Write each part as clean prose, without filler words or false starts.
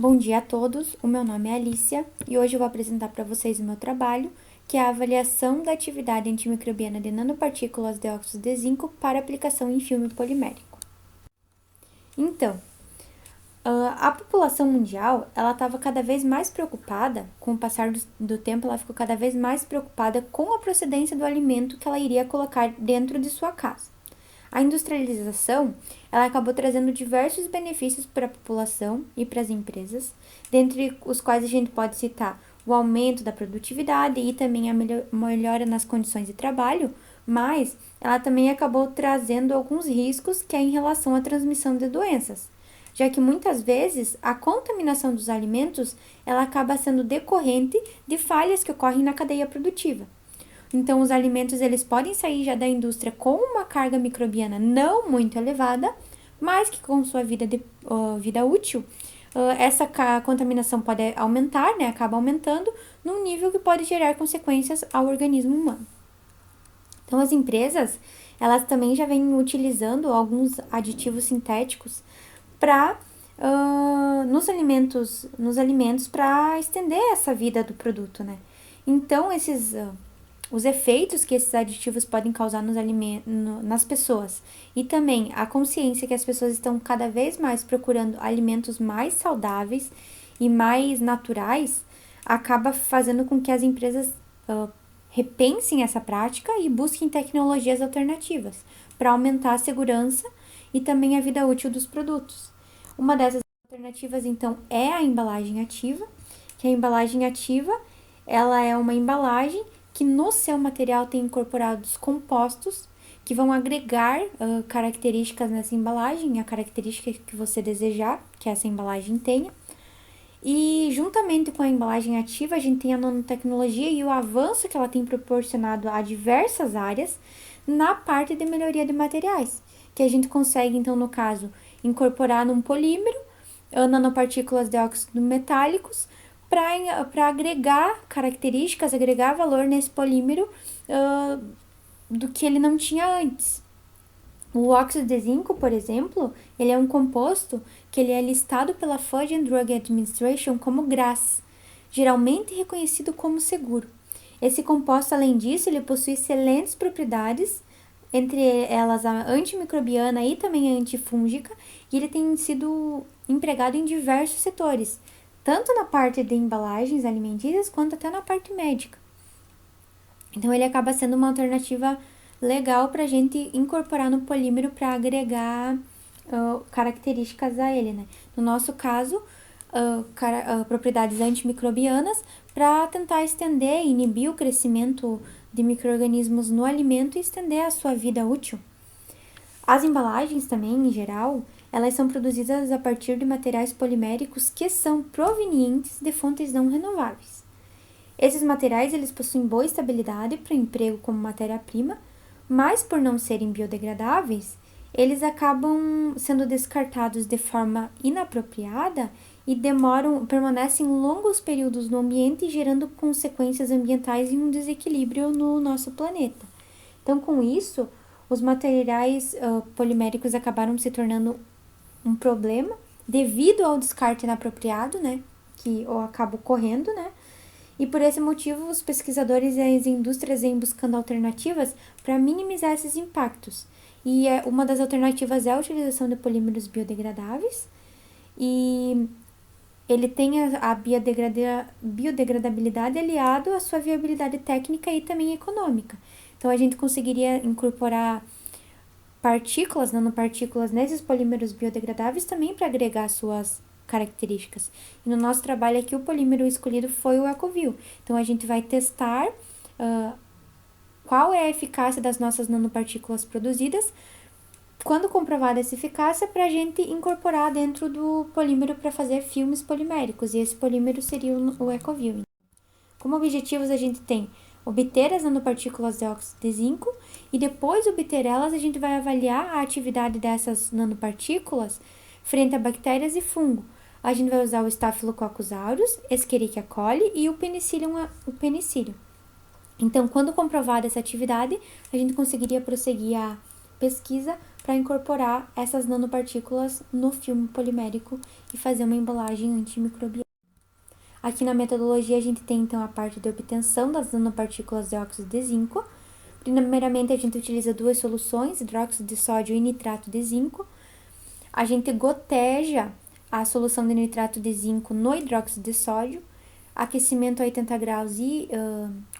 Bom dia a todos, o meu nome é Alicia e hoje eu vou apresentar para vocês o meu trabalho, que é a avaliação da atividade antimicrobiana de nanopartículas de óxido de zinco para aplicação em filme polimérico. Então, a população mundial, ela estava cada vez mais preocupada, com o passar do tempo, ela ficou cada vez mais preocupada com a procedência do alimento que ela iria colocar dentro de sua casa. A industrialização, ela acabou trazendo diversos benefícios para a população e para as empresas, dentre os quais a gente pode citar o aumento da produtividade e também a melhora nas condições de trabalho, mas ela também acabou trazendo alguns riscos que é em relação à transmissão de doenças, já que muitas vezes a contaminação dos alimentos ela acaba sendo decorrente de falhas que ocorrem na cadeia produtiva. Então, os alimentos eles podem sair já da indústria com uma carga microbiana não muito elevada, mas que com sua vida útil, essa contaminação pode aumentar, né? Acaba aumentando num nível que pode gerar consequências ao organismo humano. Então, as empresas, elas também já vêm utilizando alguns aditivos sintéticos para nos alimentos para estender essa vida do produto, né? Então, os efeitos que esses aditivos podem causar nas pessoas e também a consciência que as pessoas estão cada vez mais procurando alimentos mais saudáveis e mais naturais, acaba fazendo com que as empresas repensem essa prática e busquem tecnologias alternativas para aumentar a segurança e também a vida útil dos produtos. Uma dessas alternativas, então, é a embalagem ativa, que a embalagem ativa, ela é uma embalagem que no seu material tem incorporados compostos que vão agregar características nessa embalagem, a característica que você desejar que essa embalagem tenha. E juntamente com a embalagem ativa, a gente tem a nanotecnologia e o avanço que ela tem proporcionado a diversas áreas na parte de melhoria de materiais, que a gente consegue, então, no caso, incorporar num polímero nanopartículas de óxido metálicos para agregar características, agregar valor nesse polímero do que ele não tinha antes. O óxido de zinco, por exemplo, ele é um composto que ele é listado pela Food and Drug Administration como GRAS, geralmente reconhecido como seguro. Esse composto, além disso, ele possui excelentes propriedades, entre elas a antimicrobiana e também a antifúngica, e ele tem sido empregado em diversos setores, tanto na parte de embalagens alimentícias quanto até na parte médica. Então, ele acaba sendo uma alternativa legal para a gente incorporar no polímero para agregar características a ele, né? No nosso caso, propriedades antimicrobianas para tentar estender e inibir o crescimento de micro-organismos no alimento e estender a sua vida útil. As embalagens também, em geral, elas são produzidas a partir de materiais poliméricos que são provenientes de fontes não renováveis. Esses materiais eles possuem boa estabilidade para o emprego como matéria-prima, mas por não serem biodegradáveis, eles acabam sendo descartados de forma inapropriada e permanecem longos períodos no ambiente, gerando consequências ambientais e um desequilíbrio no nosso planeta. Então, com isso, os materiais poliméricos acabaram se tornando um problema devido ao descarte inapropriado, né, que acaba ocorrendo, né, e por esse motivo os pesquisadores e as indústrias vêm buscando alternativas para minimizar esses impactos. E uma das alternativas é a utilização de polímeros biodegradáveis e ele tem a biodegradabilidade aliado à sua viabilidade técnica e também econômica. Então, a gente conseguiria incorporar nanopartículas nesses polímeros biodegradáveis também para agregar suas características. E no nosso trabalho aqui, o polímero escolhido foi o Ecovil. Então, a gente vai testar qual é a eficácia das nossas nanopartículas produzidas, quando comprovada essa eficácia, para a gente incorporar dentro do polímero para fazer filmes poliméricos. E esse polímero seria o Ecovil. Como objetivos, a gente tem obter as nanopartículas de óxido de zinco e depois de obter elas, a gente vai avaliar a atividade dessas nanopartículas frente a bactérias e fungo. A gente vai usar o Staphylococcus aureus, Escherichia coli e o Penicillium. Então, quando comprovada essa atividade, a gente conseguiria prosseguir a pesquisa para incorporar essas nanopartículas no filme polimérico e fazer uma embalagem antimicrobiana. Aqui na metodologia a gente tem então a parte de obtenção das nanopartículas de óxido de zinco. Primeiramente a gente utiliza duas soluções, hidróxido de sódio e nitrato de zinco. A gente goteja a solução de nitrato de zinco no hidróxido de sódio, aquecimento a 80 graus e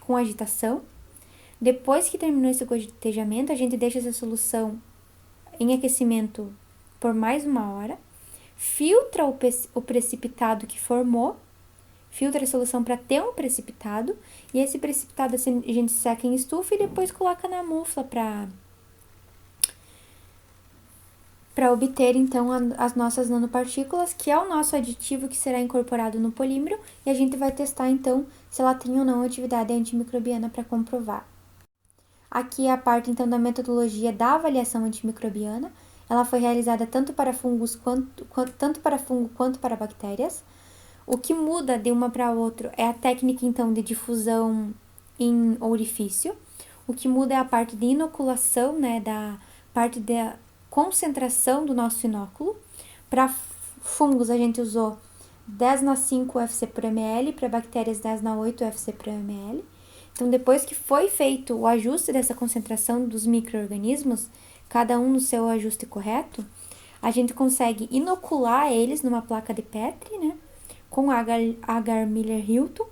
com agitação. Depois que terminou esse gotejamento, a gente deixa essa solução em aquecimento por mais 1 hora, filtra o precipitado que formou, filtra a solução para ter um precipitado, e esse precipitado assim, a gente seca em estufa e depois coloca na mufla para obter então as nossas nanopartículas, que é o nosso aditivo que será incorporado no polímero, e a gente vai testar então se ela tem ou não atividade antimicrobiana para comprovar. Aqui é a parte então da metodologia da avaliação antimicrobiana. Ela foi realizada tanto para fungo quanto para bactérias. O que muda de uma para outra é a técnica então de difusão em orifício. O que muda é a parte de inoculação, né, da parte da concentração do nosso inóculo. Para fungos a gente usou 10/5 UFC por ml, para bactérias 10/8 UFC por ml. Então, depois que foi feito o ajuste dessa concentração dos micro-organismos, cada um no seu ajuste correto, a gente consegue inocular eles numa placa de Petri, né, com agar Miller-Hilton,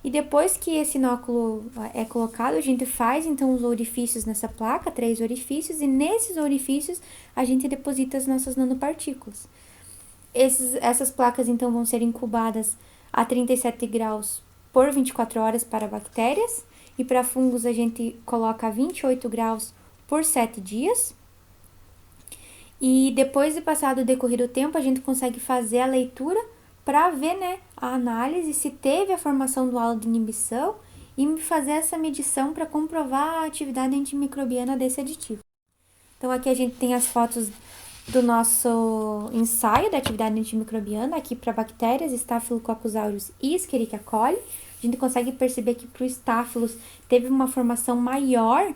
e depois que esse inóculo é colocado, a gente faz então os orifícios nessa placa, 3 orifícios, e nesses orifícios a gente deposita as nossas nanopartículas. Essas placas então vão ser incubadas a 37 graus por 24 horas para bactérias, e para fungos a gente coloca a 28 graus por 7 dias. E depois de passado o decorrido tempo, a gente consegue fazer a leitura para ver, né, a análise se teve a formação do halo de inibição e fazer essa medição para comprovar a atividade antimicrobiana desse aditivo. Então aqui a gente tem as fotos do nosso ensaio da atividade antimicrobiana, aqui para bactérias, Staphylococcus aureus e Escherichia coli. A gente consegue perceber que para o Staphylos teve uma formação maior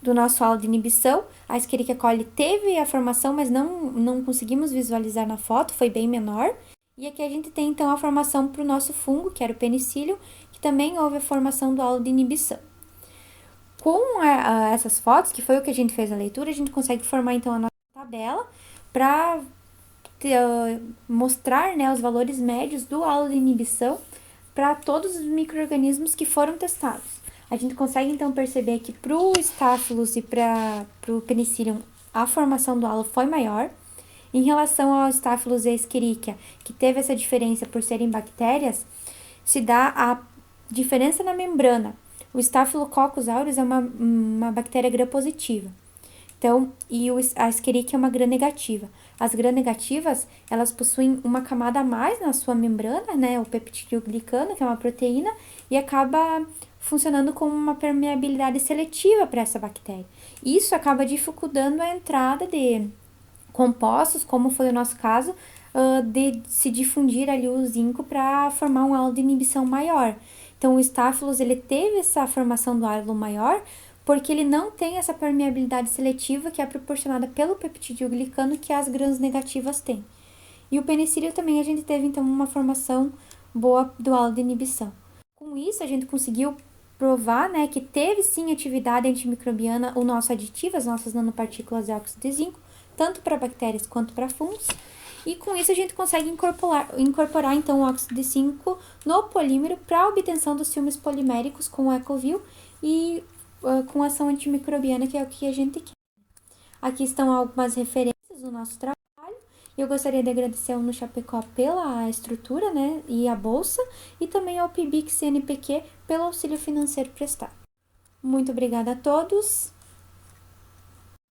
do nosso halo de inibição. A Escherichia coli teve a formação, mas não conseguimos visualizar na foto, foi bem menor. E aqui a gente tem então a formação para o nosso fungo, que era o penicillium, que também houve a formação do halo de inibição. Com essas fotos, que foi o que a gente fez a leitura, a gente consegue formar então a nossa tabela para mostrar, né, os valores médios do halo de inibição para todos os micro-organismos que foram testados. A gente consegue então perceber que para o Staphylos e para o Penicillium a formação do halo foi maior. Em relação ao Staphylos e a Escherichia, que teve essa diferença por serem bactérias, se dá a diferença na membrana. O Staphylococcus aureus é uma bactéria gram-positiva. Então, a Escherichia é uma gram-negativa. As gram-negativas, elas possuem uma camada a mais na sua membrana, né, o peptidoglicano, que é uma proteína, e acaba funcionando como uma permeabilidade seletiva para essa bactéria. Isso acaba dificultando a entrada de compostos, como foi o nosso caso, de se difundir ali o zinco para formar um halo de inibição maior. Então, o Staphylos, ele teve essa formação do halo maior porque ele não tem essa permeabilidade seletiva que é proporcionada pelo peptidoglicano que as grãs negativas têm. E o penicillium também a gente teve, então, uma formação boa do halo de inibição. Com isso, a gente conseguiu provar, né, que teve sim atividade antimicrobiana o nosso aditivo, as nossas nanopartículas de óxido de zinco, tanto para bactérias quanto para fungos. E com isso a gente consegue incorporar então o óxido de zinco no polímero para obtenção dos filmes poliméricos com o Ecovil e com ação antimicrobiana, que é o que a gente quer. Aqui estão algumas referências do nosso trabalho. Eu gostaria de agradecer ao Chapecó pela estrutura, né, e a bolsa, e também ao PIBIC CNPq pelo auxílio financeiro prestado. Muito obrigada a todos.